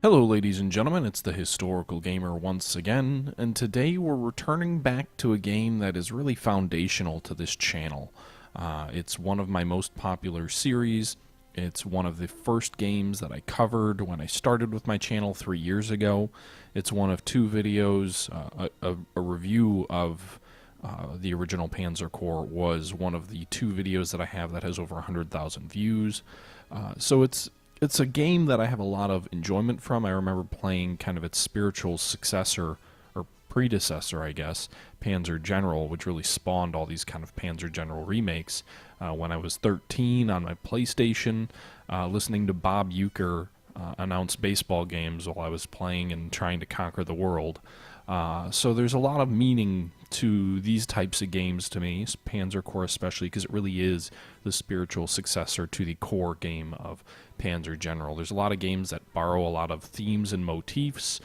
Hello ladies and gentlemen, it's the Historical Gamer once again, and today we're returning back to a game that is really foundational to this channel. It's one of my most popular series. It's one of the first games that I covered when I started with my channel 3 years ago. It's one of two videos. A review of the original Panzer Corps was one of the two videos that I have that has over 100,000 views. So it's a game that I have a lot of enjoyment from. I remember playing kind of its spiritual successor, or predecessor, I guess, Panzer General, which really spawned all these kind of Panzer General remakes, when I was 13 on my PlayStation, listening to Bob Uecker announce baseball games while I was playing and trying to conquer the world. So there's a lot of meaning to these types of games to me, Panzer Corps especially, because it really is the spiritual successor to the core game of Panzer General. There's a lot of games that borrow a lot of themes and motifs.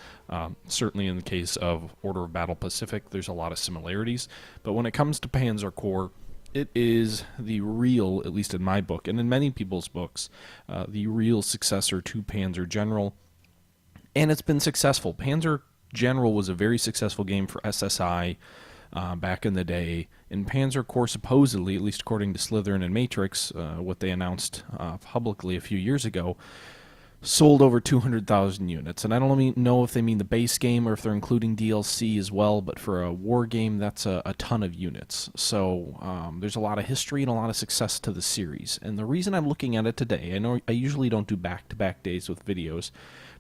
Certainly in the case of Order of Battle Pacific, there's a lot of similarities. But when it comes to Panzer Corps, it is the real, at least in my book, and in many people's books, the real successor to Panzer General. And it's been successful. Panzer General was a very successful game for SSI back in the day, and Panzer Corps supposedly, at least according to Slytherin and Matrix, what they announced publicly a few years ago, sold over 200,000 units. And I don't know if they mean the base game or if they're including DLC as well, but for a war game, that's a ton of units. So there's a lot of history and a lot of success to the series. And the reason I'm looking at it today, I know I usually don't do back-to-back days with videos,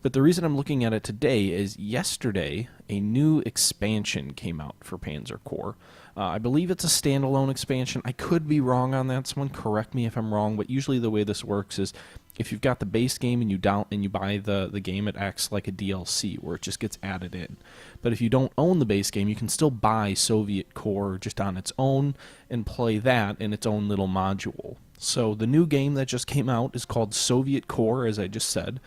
but the reason I'm looking at it today is yesterday a new expansion came out for Panzer Corps. I believe it's a standalone expansion. I could be wrong on that. Someone correct me if I'm wrong, but usually the way this works is if you've got the base game and you buy the game, it acts like a DLC where it just gets added in. But if you don't own the base game, you can still buy Soviet Corps just on its own and play that in its own little module. So the new game that just came out is called Soviet Corps, as I just said,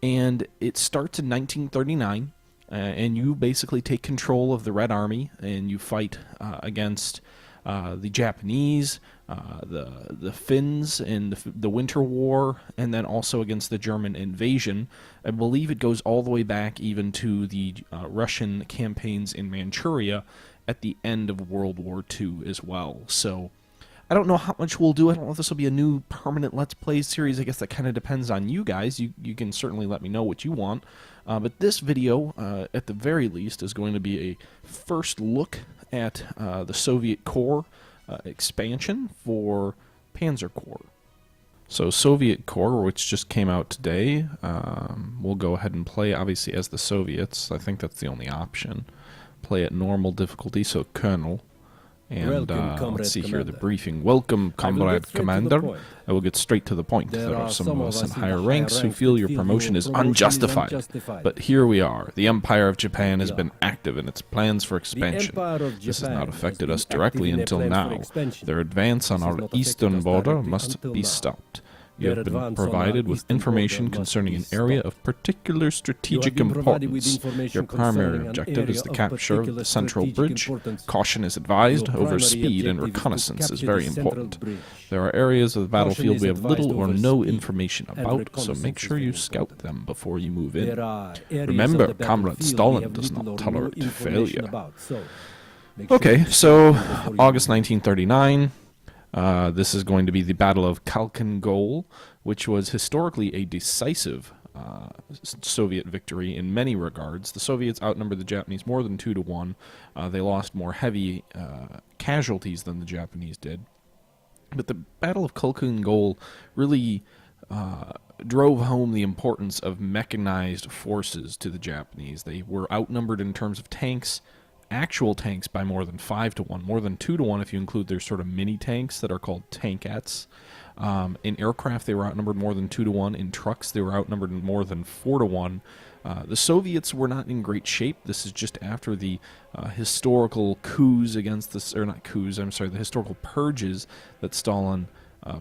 and it starts in 1939. And you basically take control of the Red Army, and you fight against the Japanese, the Finns in the Winter War, and then also against the German invasion. I believe it goes all the way back even to the Russian campaigns in Manchuria at the end of World War II as well. So I don't know how much we'll do. I don't know if this will be a new permanent Let's Play series. I guess that kind of depends on you guys. You can certainly let me know what you want. But this video, at the very least, is going to be a first look at the Soviet Corps expansion for Panzer Corps. So Soviet Corps, which just came out today, we'll go ahead and play, obviously, as the Soviets. I think that's the only option. Play at normal difficulty, so Colonel. And let's see here, the briefing. Welcome, Comrade Commander. I will get straight to the point. There are some of us in higher ranks who feel your promotion is unjustified. But here we are. The Empire of Japan has been active in its plans for expansion. This has not affected us directly until now. Their advance on our eastern border must be stopped. You have been provided with information concerning an area of particular strategic importance. Your primary objective is the capture of the central bridge. Caution is advised. Over speed and reconnaissance is very important. There are areas of the battlefield we have little or no information about, so make sure you scout them before you move in. Remember, Comrade Stalin does not tolerate failure. Okay, so August 1939. This is going to be the Battle of Kalkan, which was historically a decisive Soviet victory in many regards. The Soviets outnumbered the Japanese more than 2-1. They lost more heavy casualties than the Japanese did. But the Battle of Kalkan really drove home the importance of mechanized forces to the Japanese. They were outnumbered in terms of tanks, actual tanks, by more than 5-1, more than 2-1 if you include their sort of mini tanks that are called tankettes. In aircraft, they were outnumbered more than 2-1. In trucks, they were outnumbered more than 4-1. The Soviets were not in great shape. This is just after the historical coups against the, or not coups, I'm sorry, the historical purges that Stalin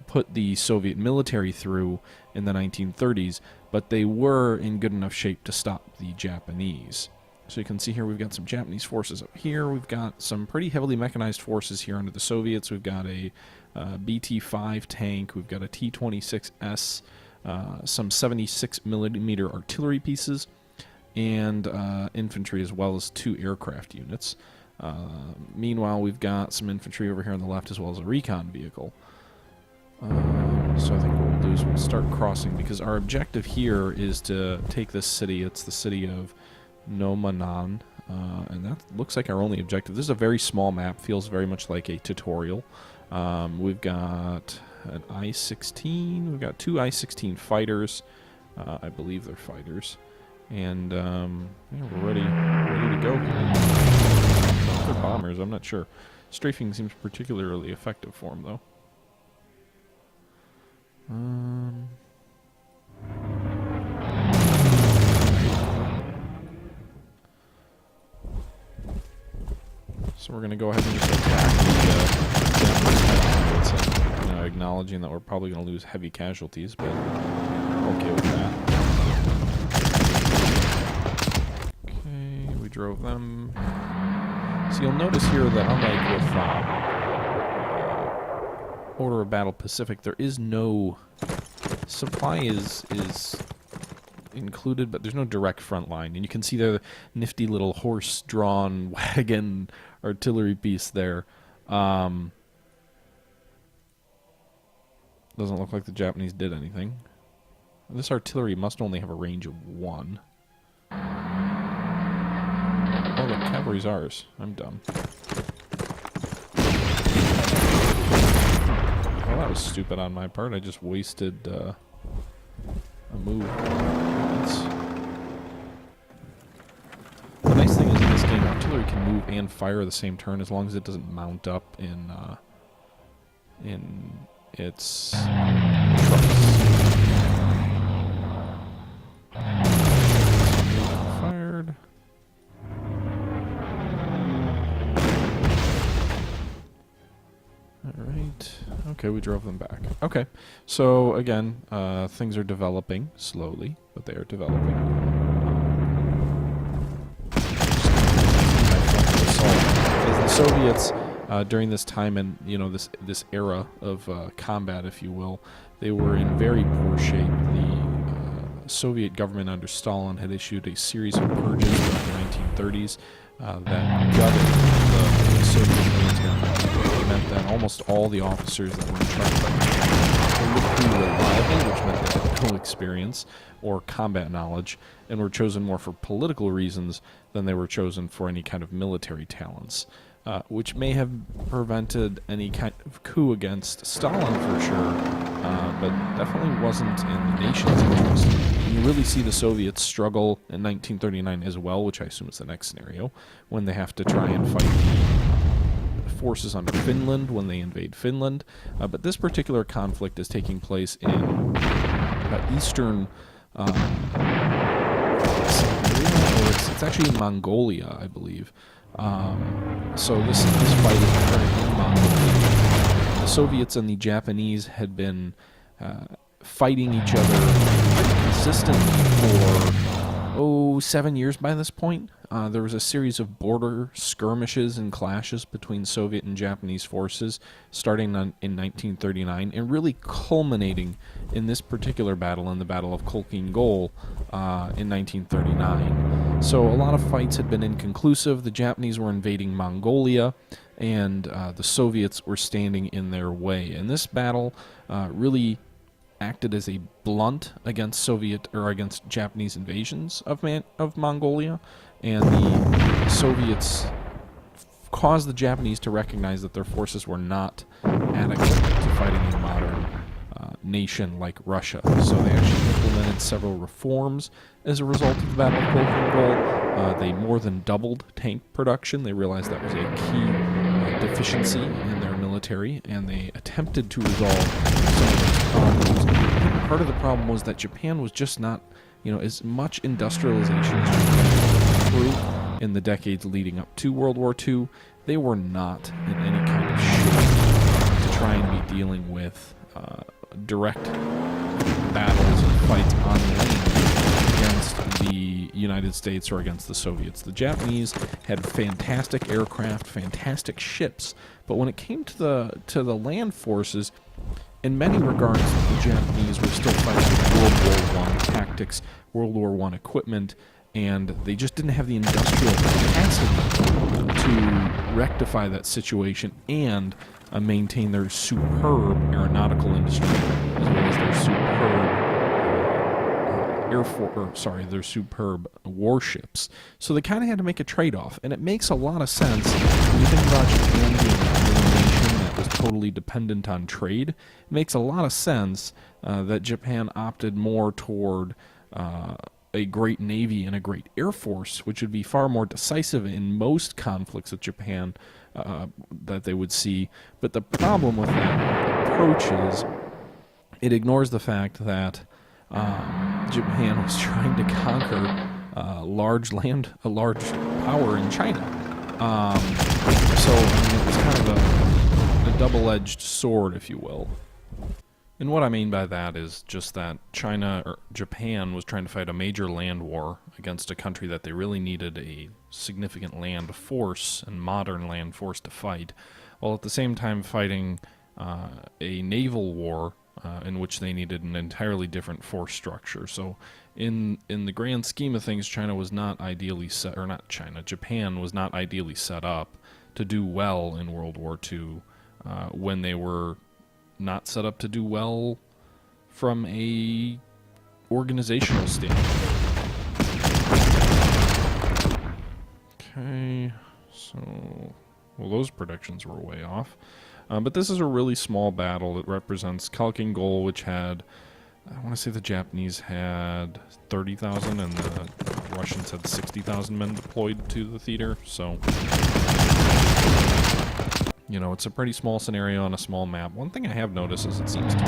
put the Soviet military through in the 1930s, but they were in good enough shape to stop the Japanese. So you can see here we've got some Japanese forces up here. We've got some pretty heavily mechanized forces here under the Soviets. We've got a BT-5 tank. We've got a T-26S some 76 millimeter artillery pieces, and infantry, as well as 2 aircraft units. Meanwhile, we've got some infantry over here on the left, as well as a recon vehicle. So I think what we'll do is we'll start crossing, because our objective here is to take this city. It's the city of Nome, and that looks like our only objective. This is a very small map, feels very much like a tutorial. We've got an I-16, we've got 2 I-16 fighters. I believe they're fighters. And yeah, we're ready to go here. They're bombers, I'm not sure. Strafing seems particularly effective for them, though. So we're going to go ahead and just attack the Japanese, acknowledging that we're probably going to lose heavy casualties, but we're okay with that. Okay, we drove them. So you'll notice here that unlike with Order of Battle Pacific, there is no supply is included, but there's no direct front line. And you can see the nifty little horse-drawn wagon artillery piece there. Doesn't look like the Japanese did anything. This artillery must only have a range of 1. Oh, the cavalry's ours. I'm dumb. Well, that was stupid on my part. I just wasted a move. The nice thing is in this game, artillery can move and fire the same turn as long as it doesn't mount up in its trucks. Fired. Alright. Okay, we drove them back. Okay. So, again, things are developing slowly, but they are developing. As the Soviets, during this time and, this era of combat, if you will, they were in very poor shape. The Soviet government under Stalin had issued a series of purges in the 1930s that gutted the Soviet military. It meant that almost all the officers that were in charge were reliable, which meant they had no experience or combat knowledge, and were chosen more for political reasons than they were chosen for any kind of military talents, which may have prevented any kind of coup against Stalin for sure, but definitely wasn't in the nation's interest. You really see the Soviets struggle in 1939 as well, which I assume is the next scenario, when they have to try and fight the forces under Finland when they invade Finland. But this particular conflict is taking place in eastern it's actually in Mongolia, I believe. So this fight is occurring in Mongolia. The Soviets and the Japanese had been fighting each other consistently for 7 years by this point. There was a series of border skirmishes and clashes between Soviet and Japanese forces starting in 1939 and really culminating in this particular battle, in the Battle of Kalkan in 1939. So a lot of fights had been inconclusive. The Japanese were invading Mongolia, and the Soviets were standing in their way. And this battle really acted as a blunt against against Japanese invasions of Mongolia, and the Soviets caused the Japanese to recognize that their forces were not adequate to fighting a modern nation like Russia. So they actually implemented several reforms as a result of the Battle of Kalkan. They more than doubled tank production. They realized that was a key deficiency in their military, and they attempted to resolve some of those problems. Part of the problem was that Japan was just not, as much industrialization as Japan went through in the decades leading up to World War II. They were not in any kind of shape to try and be dealing with direct battles and fights on land against the United States or against the Soviets. The Japanese had fantastic aircraft, fantastic ships, but when it came to the land forces, In many regards, the Japanese were still fighting World War I tactics, World War I equipment, and they just didn't have the industrial capacity to rectify that situation and maintain their superb aeronautical industry, as well as their their superb warships. So they kind of had to make a trade-off, and it makes a lot of sense when you think about Japan being a nation that was totally dependent on trade. It makes a lot of sense that Japan opted more toward a great navy and a great air force, which would be far more decisive in most conflicts that Japan that they would see. But the problem with that approach is it ignores the fact that Japan was trying to conquer a large power in China. So I mean, it was kind of a double-edged sword, if you will. And what I mean by that is just that Japan was trying to fight a major land war against a country that they really needed a significant land force and modern land force to fight, while at the same time fighting a naval war in which they needed an entirely different force structure. So in the grand scheme of things, Japan was not ideally set up to do well in World War II when they were not set up to do well from a organizational standpoint. Okay, so, well, those predictions were way off. But this is a really small battle. It represents Kalkan goal, which had, I want to say the Japanese had 30,000 and the Russians had 60,000 men deployed to the theater. So, you know, it's a pretty small scenario on a small map. One thing I have noticed is it seems to me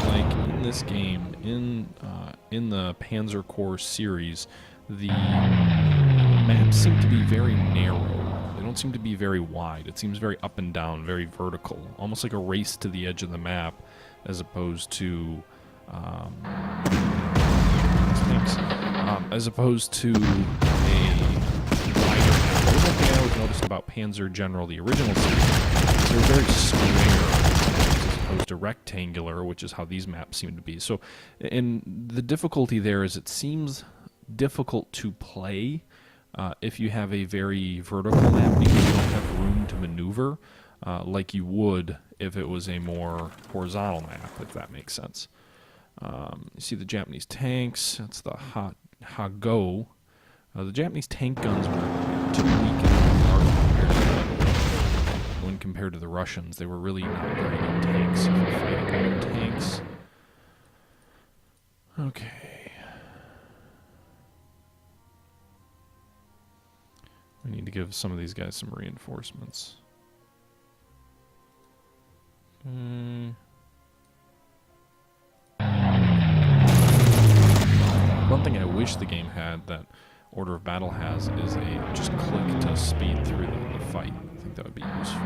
like in this game, in the Panzer Corps series, the maps seem to be very narrow. They don't seem to be very wide. It seems very up and down, very vertical, almost like a race to the edge of the map, as opposed to a one thing I always noticed about Panzer General, the original series, they're very square as opposed to rectangular, which is how these maps seem to be. So, and the difficulty there is it seems difficult to play if you have a very vertical map because you don't have room to maneuver like you would if it was a more horizontal map, if that makes sense. You see the Japanese tanks, that's the Hago. The Japanese tank guns were too weak when compared to the Russians. They were really not very good tanks. If you're fighting good tanks. Okay. We need to give some of these guys some reinforcements. One thing I wish the game had that Order of Battle has is a just click to speed through the fight. I think that would be useful.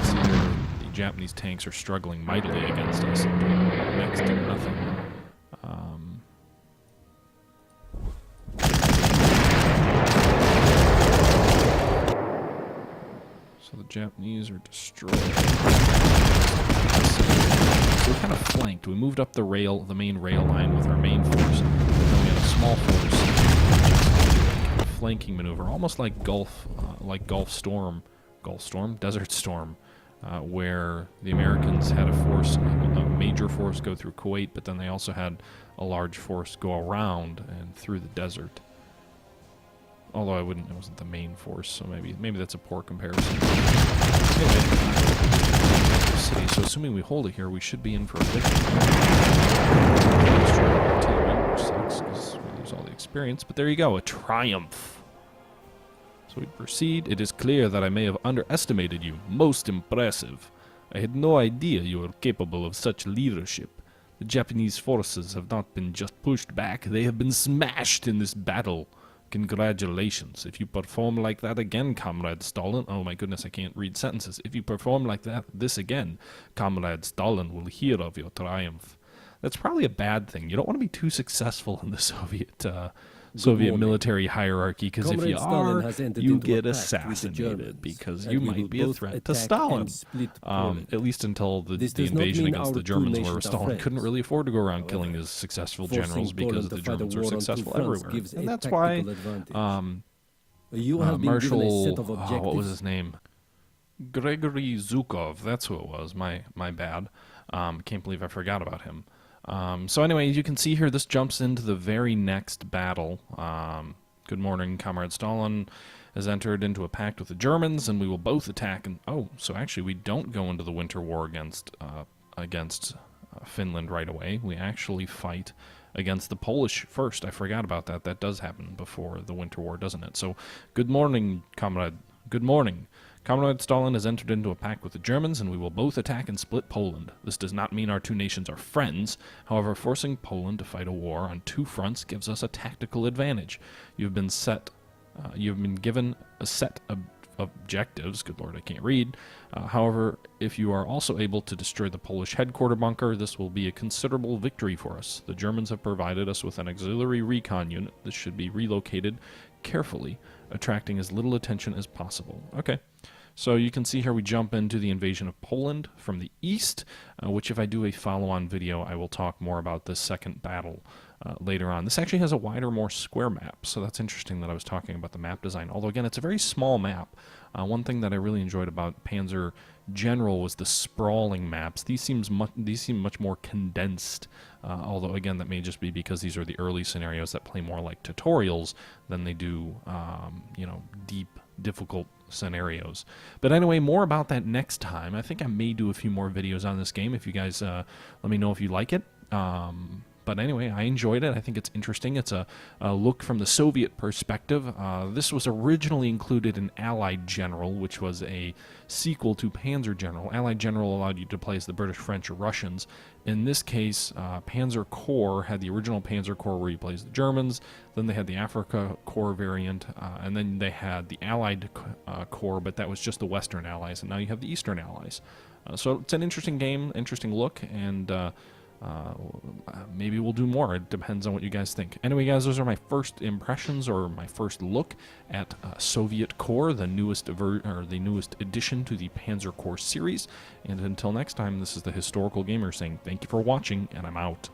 See there, the Japanese tanks are struggling mightily against us and doing next to nothing. So the Japanese are destroyed. So we kind of flanked. We moved up the main rail line with our main force. And then we had a small force, kind of flanking maneuver, almost like Desert Storm, where the Americans had a major force go through Kuwait, but then they also had a large force go around and through the desert. Although it wasn't the main force, so maybe that's a poor comparison. Anyway, city. So assuming we hold it here, we should be in for a victory. Which sucks because we lose all the experience. But there you go, a triumph. So we proceed. It is clear that I may have underestimated you. Most impressive. I had no idea you were capable of such leadership. The Japanese forces have not been just pushed back, they have been smashed in this battle. Congratulations. If you perform like that again, Comrade Stalin... Oh my goodness, I can't read sentences. If you perform like this again, Comrade Stalin will hear of your triumph. That's probably a bad thing. You don't want to be too successful in the Soviet morning. military hierarchy, because if you Comrade Stalin are, has entered you into a get pact with the assassinated Germans, because and you we will might be a both threat to attack Stalin. and split Poland. At least until the This does not invasion mean against our the two Germans, where nations are Stalin couldn't friends. really afford to go around However, killing his successful forcing generals because Poland the to fight a Germans are war on two successful fronts everywhere. gives And a that's why tactical advantage. You have been given a set of Marshal, objectives. what was his name? Gregory Zhukov, that's who it was. My bad. Can't believe I forgot about him. So anyway, as you can see here, this jumps into the very next battle. Good morning, Comrade Stalin has entered into a pact with the Germans, and we will both attack. And so actually, we don't go into the Winter War against Finland right away. We actually fight against the Polish first. I forgot about that. That does happen before the Winter War, doesn't it? So, good morning, Comrade. Good morning. Comrade Stalin has entered into a pact with the Germans, and we will both attack and split Poland. This does not mean our two nations are friends. However, forcing Poland to fight a war on two fronts gives us a tactical advantage. You have been given a set of objectives. Good Lord, I can't read. However, if you are also able to destroy the Polish headquarter bunker, this will be a considerable victory for us. The Germans have provided us with an auxiliary recon unit. This should be relocated carefully, attracting as little attention as possible. Okay. So you can see here we jump into the invasion of Poland from the east, which if I do a follow-on video, I will talk more about this second battle later on. This actually has a wider, more square map, so that's interesting that I was talking about the map design. Although, again, it's a very small map. One thing that I really enjoyed about Panzer General was the sprawling maps. These seem much more condensed, although, again, that may just be because these are the early scenarios that play more like tutorials than they do, deep, difficult scenarios. But anyway, more about that next time. I think I may do a few more videos on this game if you guys let me know if you like it. But anyway, I enjoyed it. I think it's interesting. It's a look from the Soviet perspective. This was originally included in Allied General, which was a sequel to Panzer General. Allied General allowed you to play as the British, French, or Russians. In this case, Panzer Corps had the original Panzer Corps where you play as the Germans. Then they had the Africa Corps variant, and then they had the Allied Corps, but that was just the Western Allies, and now you have the Eastern Allies. So it's an interesting game, interesting look, and maybe we'll do more. It depends on what you guys think. Anyway, guys, those are my first impressions, or my first look at Soviet Corps, the newest addition to the Panzer Corps series. And until next time, this is the Historical Gamer saying thank you for watching, and I'm out.